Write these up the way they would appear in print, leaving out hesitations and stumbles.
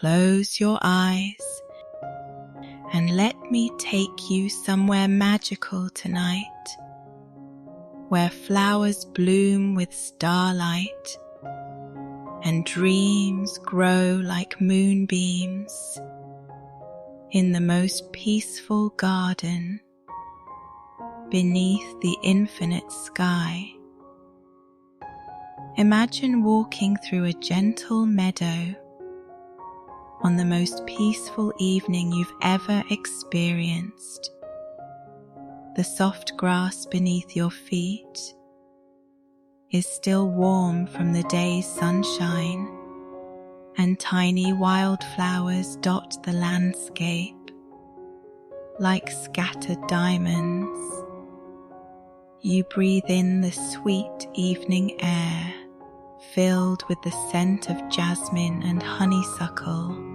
close your eyes and let me take you somewhere magical tonight, where flowers bloom with starlight and dreams grow like moonbeams in the most peaceful garden beneath the infinite sky. Imagine walking through a gentle meadow on the most peaceful evening you've ever experienced. The soft grass beneath your feet is still warm from the day's sunshine, and tiny wildflowers dot the landscape like scattered diamonds. You breathe in the sweet evening air, filled with the scent of jasmine and honeysuckle.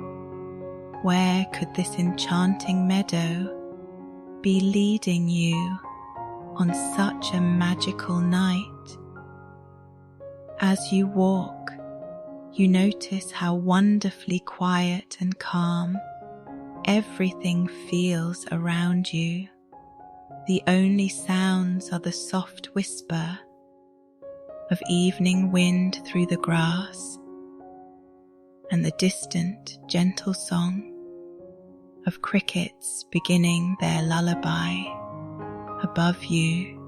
Where could this enchanting meadow be leading you on such a magical night? As you walk, you notice how wonderfully quiet and calm everything feels around you. The only sounds are the soft whisper of evening wind through the grass and the distant, gentle song of crickets beginning their lullaby. Above you,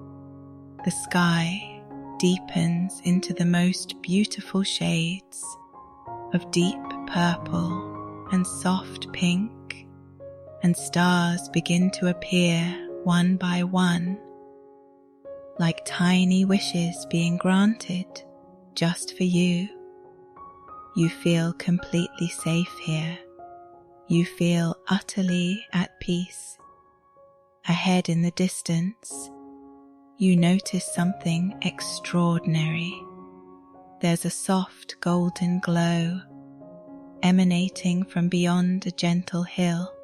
the sky deepens into the most beautiful shades of deep purple and soft pink, and stars begin to appear one by one, like tiny wishes being granted just for you. You feel completely safe here. You feel utterly at peace. Ahead in the distance, you notice something extraordinary. There's a soft golden glow emanating from beyond a gentle hill,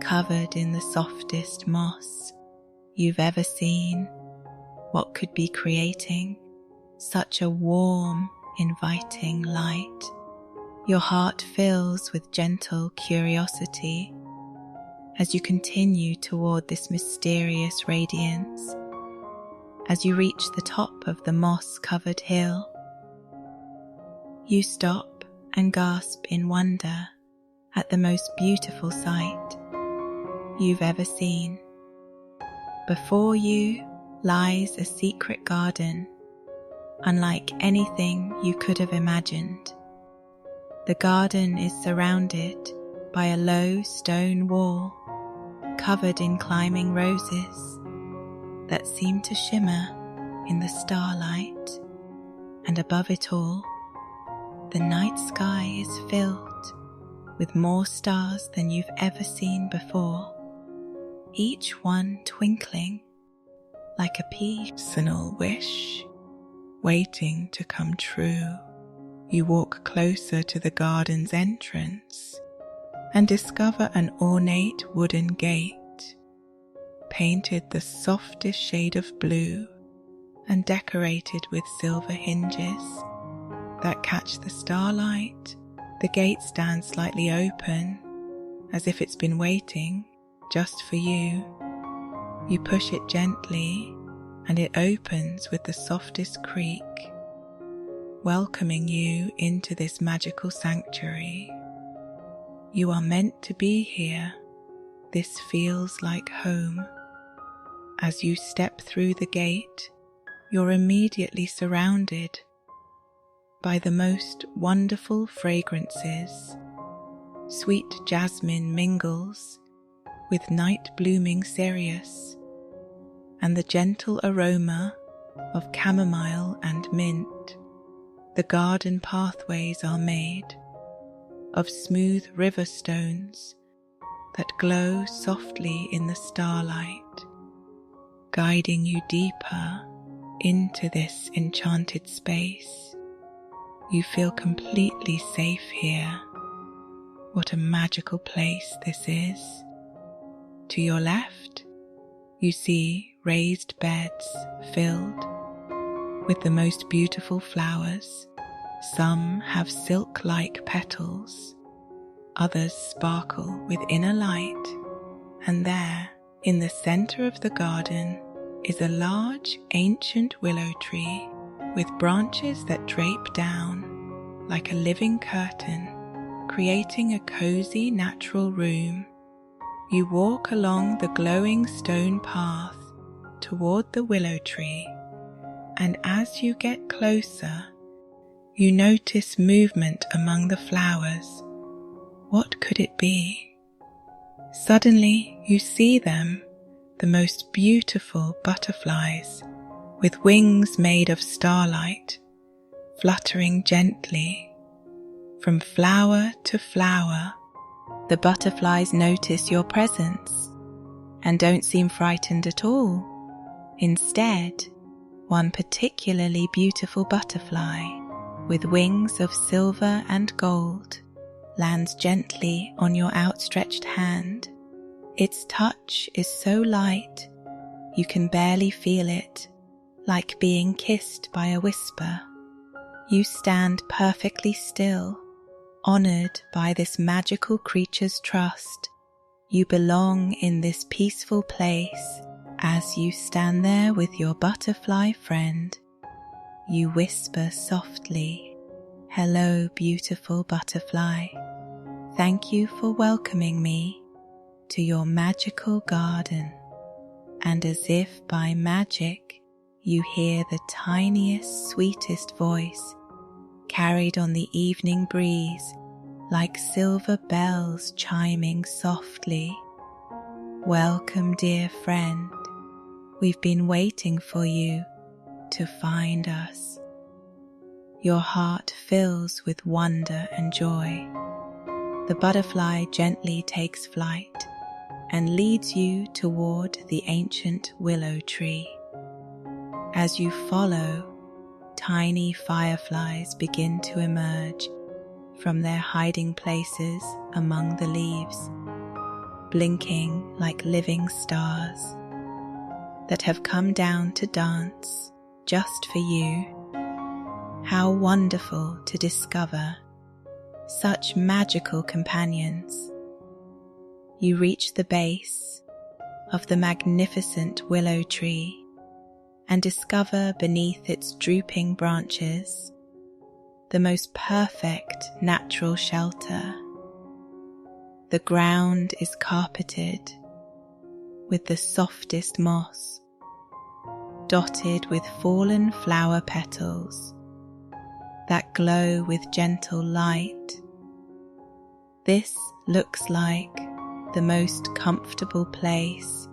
covered in the softest moss you've ever seen. What could be creating such a warm, inviting light? Your heart fills with gentle curiosity as you continue toward this mysterious radiance. As you reach the top of the moss-covered hill, you stop and gasp in wonder at the most beautiful sight you've ever seen. Before you lies a secret garden, unlike anything you could have imagined. The garden is surrounded by a low stone wall covered in climbing roses that seem to shimmer in the starlight, and above it all, the night sky is filled with more stars than you've ever seen before, each one twinkling like a personal wish waiting to come true. You walk closer to the garden's entrance and discover an ornate wooden gate, painted the softest shade of blue and decorated with silver hinges that catch the starlight. The gate stands slightly open, as if it's been waiting just for you. You push it gently and it opens with the softest creak, welcoming you into this magical sanctuary. You are meant to be here. This feels like home. As you step through the gate, you're immediately surrounded by the most wonderful fragrances. Sweet jasmine mingles with night-blooming cereus, and the gentle aroma of chamomile and mint. The garden pathways are made of smooth river stones that glow softly in the starlight, guiding you deeper into this enchanted space. You feel completely safe here. What a magical place this is. To your left, you see raised beds filled with the most beautiful flowers. Some have silk-like petals Others sparkle with inner light, and there, in the center of the garden, is a large ancient willow tree with branches that drape down like a living curtain, creating a cozy natural room. You walk along the glowing stone path toward the willow tree, and as you get closer, you notice movement among the flowers. What could it be? Suddenly you see them, the most beautiful butterflies with wings made of starlight, fluttering gently from flower to flower. The butterflies notice your presence and don't seem frightened at all. Instead, one particularly beautiful butterfly with wings of silver and gold lands gently on your outstretched hand. Its touch is so light you can barely feel it, like being kissed by a whisper. You stand perfectly still, honored by this magical creature's trust. You belong in this peaceful place. As you stand there with your butterfly friend, you whisper softly, "Hello, beautiful butterfly. Thank you for welcoming me to your magical garden." And as if by magic, you hear the tiniest, sweetest voice carried on the evening breeze like silver bells chiming softly. "Welcome, dear friend. We've been waiting for you to find us." Your heart fills with wonder and joy. The butterfly gently takes flight and leads you toward the ancient willow tree. As you follow, tiny fireflies begin to emerge from their hiding places among the leaves, blinking like living stars that have come down to dance just for you. How wonderful to discover such magical companions. You reach the base of the magnificent willow tree and discover beneath its drooping branches the most perfect natural shelter. The ground is carpeted with the softest moss, dotted with fallen flower petals that glow with gentle light. This looks like the most comfortable place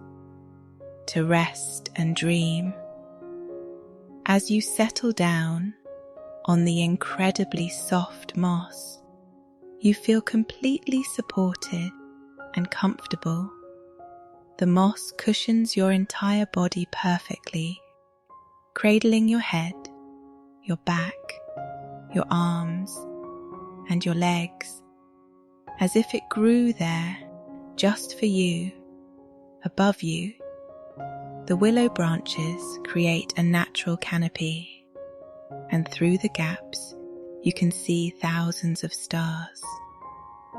to rest and dream. As you settle down on the incredibly soft moss, you feel completely supported and comfortable. The moss cushions your entire body perfectly, cradling your head, your back, your arms, and your legs, as if it grew there just for you. Above you, the willow branches create a natural canopy, and through the gaps you can see thousands of stars,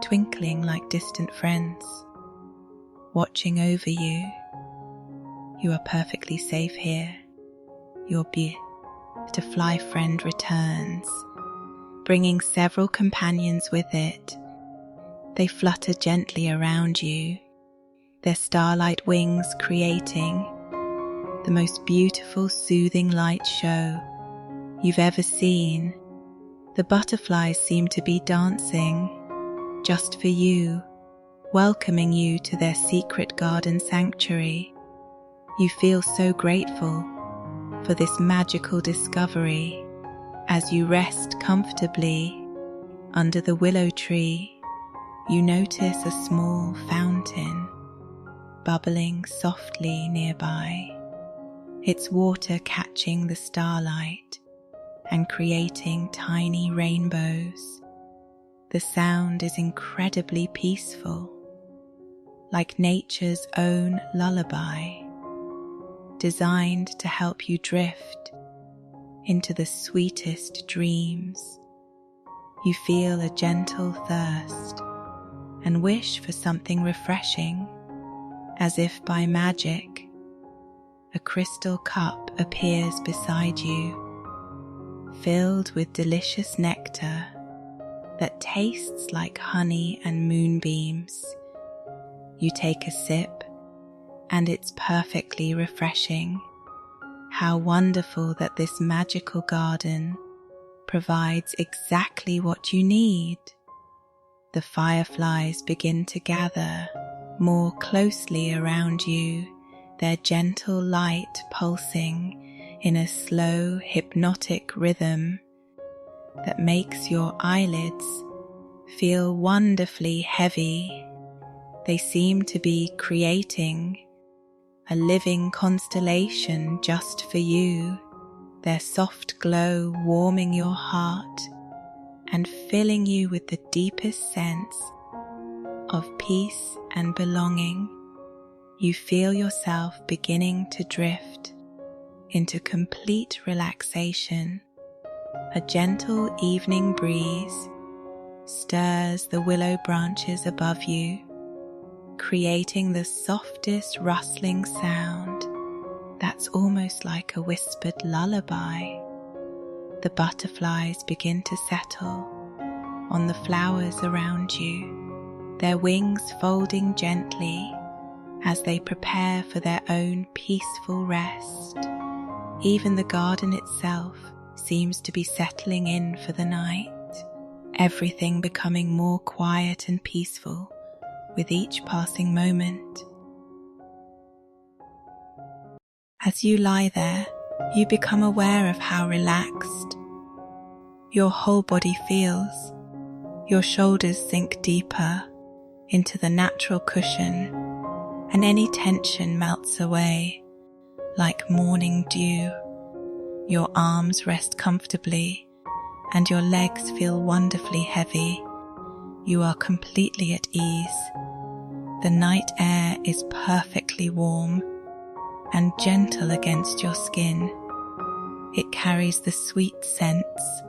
twinkling like distant friends, watching over you. You are perfectly safe here. Your butterfly friend returns, bringing several companions with it. They flutter gently around you, their starlight wings creating the most beautiful, soothing light show you've ever seen. The butterflies seem to be dancing just for you, welcoming you to their secret garden sanctuary. You feel so grateful for this magical discovery. As you rest comfortably under the willow tree, you notice a small fountain bubbling softly nearby, its water catching the starlight and creating tiny rainbows. The sound is incredibly peaceful, like nature's own lullaby, designed to help you drift into the sweetest dreams. You feel a gentle thirst and wish for something refreshing. As if by magic, a crystal cup appears beside you, filled with delicious nectar that tastes like honey and moonbeams. You take a sip, and it's perfectly refreshing. How wonderful that this magical garden provides exactly what you need. The fireflies begin to gather more closely around you, their gentle light pulsing in a slow, hypnotic rhythm that makes your eyelids feel wonderfully heavy. They seem to be creating a living constellation just for you, their soft glow warming your heart and filling you with the deepest sense of peace and belonging. You feel yourself beginning to drift into complete relaxation. A gentle evening breeze stirs the willow branches above you, creating the softest rustling sound that's almost like a whispered lullaby. The butterflies begin to settle on the flowers around you, their wings folding gently as they prepare for their own peaceful rest. Even the garden itself seems to be settling in for the night, everything becoming more quiet and peaceful with each passing moment. As you lie there, you become aware of how relaxed your whole body feels. Your shoulders sink deeper into the natural cushion, and any tension melts away like morning dew. Your arms rest comfortably, and your legs feel wonderfully heavy. You are completely at ease. The night air is perfectly warm and gentle against your skin. It carries the sweet scents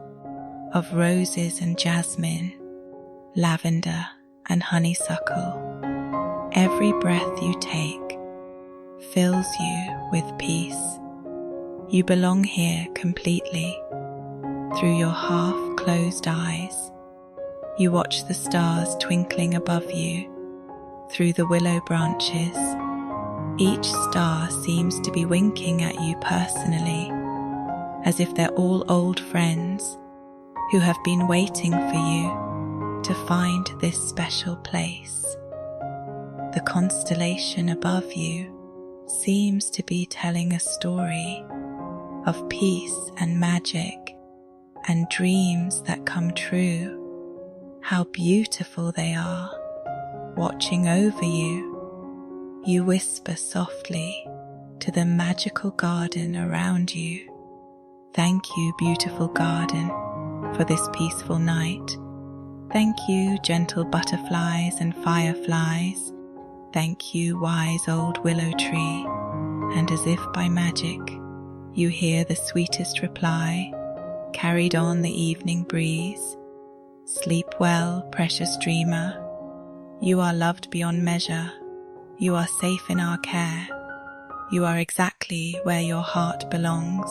of roses and jasmine, lavender and honeysuckle. Every breath you take fills you with peace. You belong here completely. Through your half-closed eyes, you watch the stars twinkling above you through the willow branches. Each star seems to be winking at you personally, as if they're all old friends who have been waiting for you to find this special place. The constellation above you seems to be telling a story of peace and magic and dreams that come true. How beautiful they are, watching over you. You whisper softly to the magical garden around you. Thank you, beautiful garden, for this peaceful night. Thank you, gentle butterflies and fireflies. Thank you, wise old willow tree. And as if by magic, you hear the sweetest reply, carried on the evening breeze. Sleep well, precious dreamer. You are loved beyond measure. You are safe in our care. You are exactly where your heart belongs.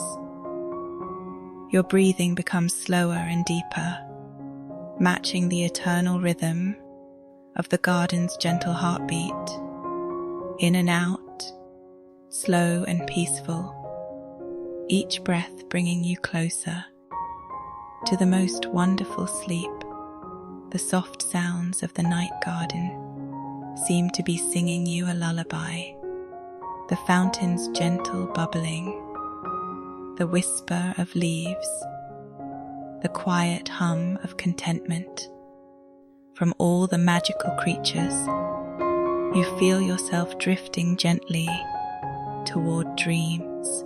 Your breathing becomes slower and deeper, matching the eternal rhythm of the garden's gentle heartbeat. In and out, slow and peaceful, each breath bringing you closer to the most wonderful sleep. The soft sounds of the night garden seem to be singing you a lullaby. The fountain's gentle bubbling, the whisper of leaves, the quiet hum of contentment from all the magical creatures. You feel yourself drifting gently toward dreams.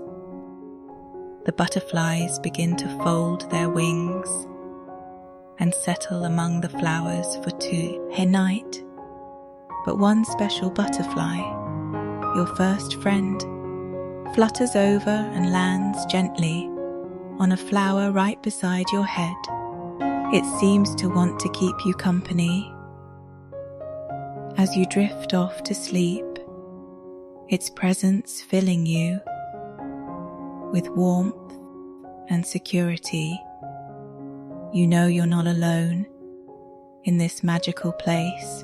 The butterflies begin to fold their wings and settle among the flowers for night. But one special butterfly, your first friend, flutters over and lands gently on a flower right beside your head. It seems to want to keep you company. As you drift off to sleep, its presence filling you with warmth and security. You know you're not alone in this magical place.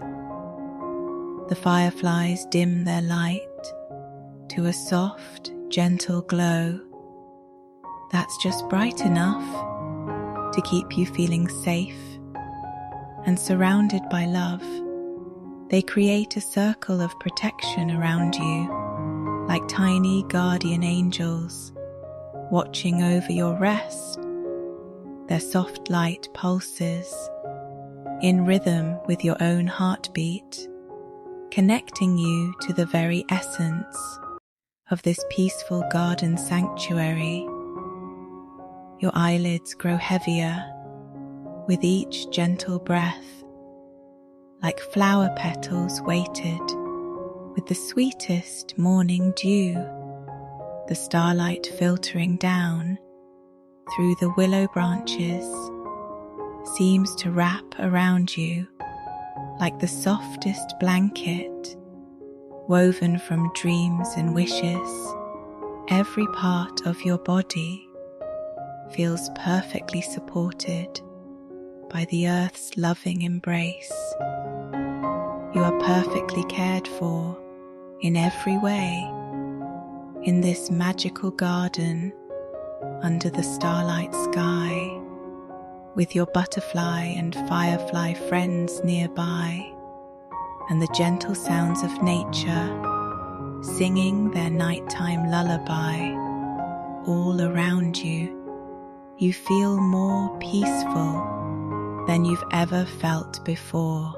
The fireflies dim their light to a soft, gentle glow that's just bright enough to keep you feeling safe and surrounded by love. They create a circle of protection around you, like tiny guardian angels watching over your rest. Their soft light pulses in rhythm with your own heartbeat, connecting you to the very essence of this peaceful garden sanctuary. Your eyelids grow heavier with each gentle breath, like flower petals weighted with the sweetest morning dew. The starlight filtering down through the willow branches seems to wrap around you like the softest blanket woven from dreams and wishes. Every part of your body feels perfectly supported by the earth's loving embrace. You are perfectly cared for in every way in this magical garden under the starlight sky, with your butterfly and firefly friends nearby, and the gentle sounds of nature singing their nighttime lullaby all around you. You feel more peaceful than you've ever felt before.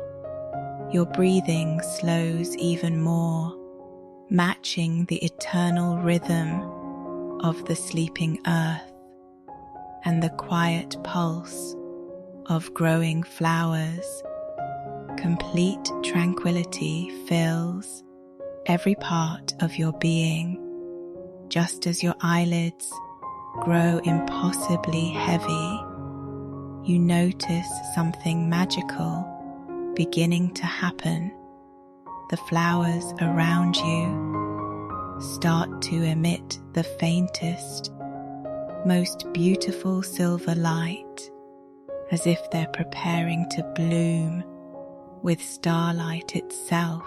Your breathing slows even more, matching the eternal rhythm of the sleeping earth and the quiet pulse of growing flowers. Complete tranquility fills every part of your being, just as your eyelids grow impossibly heavy. You notice something magical beginning to happen. The flowers around you start to emit the faintest, most beautiful silver light, as if they're preparing to bloom with starlight itself.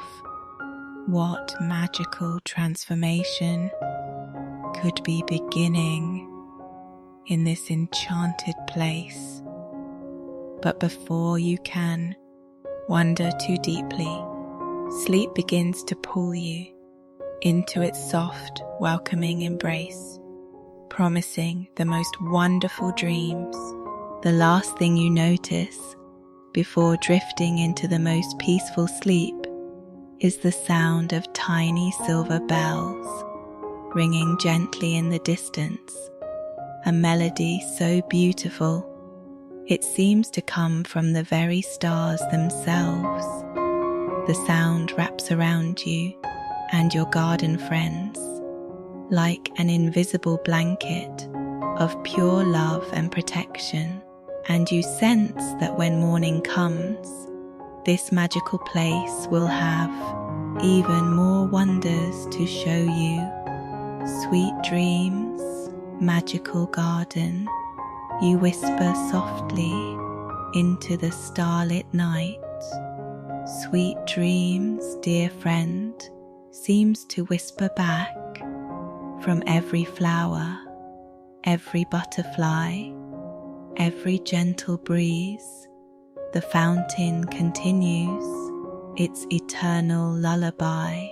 What magical transformation could be beginning in this enchanted place? But before you can wonder too deeply, sleep begins to pull you into its soft, welcoming embrace, promising the most wonderful dreams. The last thing you notice before drifting into the most peaceful sleep is the sound of tiny silver bells ringing gently in the distance, a melody so beautiful it seems to come from the very stars themselves. The sound wraps around you and your garden friends like an invisible blanket of pure love and protection, and you sense that when morning comes, this magical place will have even more wonders to show you. Sweet dreams, magical garden, you whisper softly into the starlit night. Sweet dreams, dear friend, seems to whisper back from every flower, every butterfly, every gentle breeze. The fountain continues its eternal lullaby.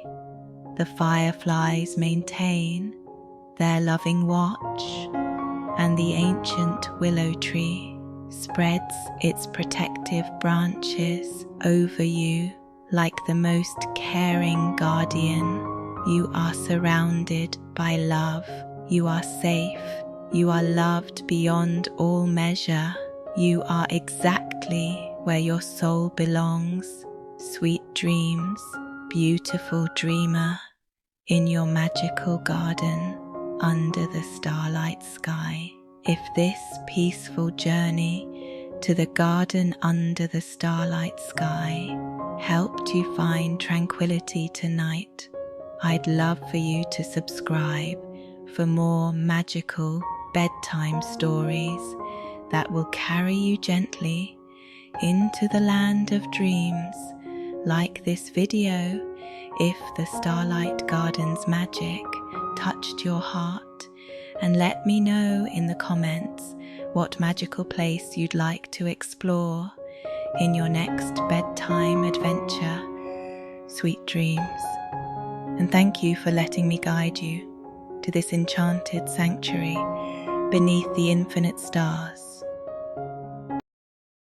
The fireflies maintain their loving watch, and the ancient willow tree spreads its protective branches over you like the most caring guardian. You are surrounded by love. You are safe. You are loved beyond all measure. You are exactly where your soul belongs. Sweet dreams, beautiful dreamer, in your magical garden under the starlight sky. If this peaceful journey to the garden under the starlight sky helped you find tranquility tonight, I'd love for you to subscribe for more magical bedtime stories that will carry you gently into the land of dreams. Like this video if the Starlight Garden's magic touched your heart, and let me know in the comments what magical place you'd like to explore in your next bedtime adventure. Sweet dreams, and thank you for letting me guide you to this enchanted sanctuary beneath the infinite stars.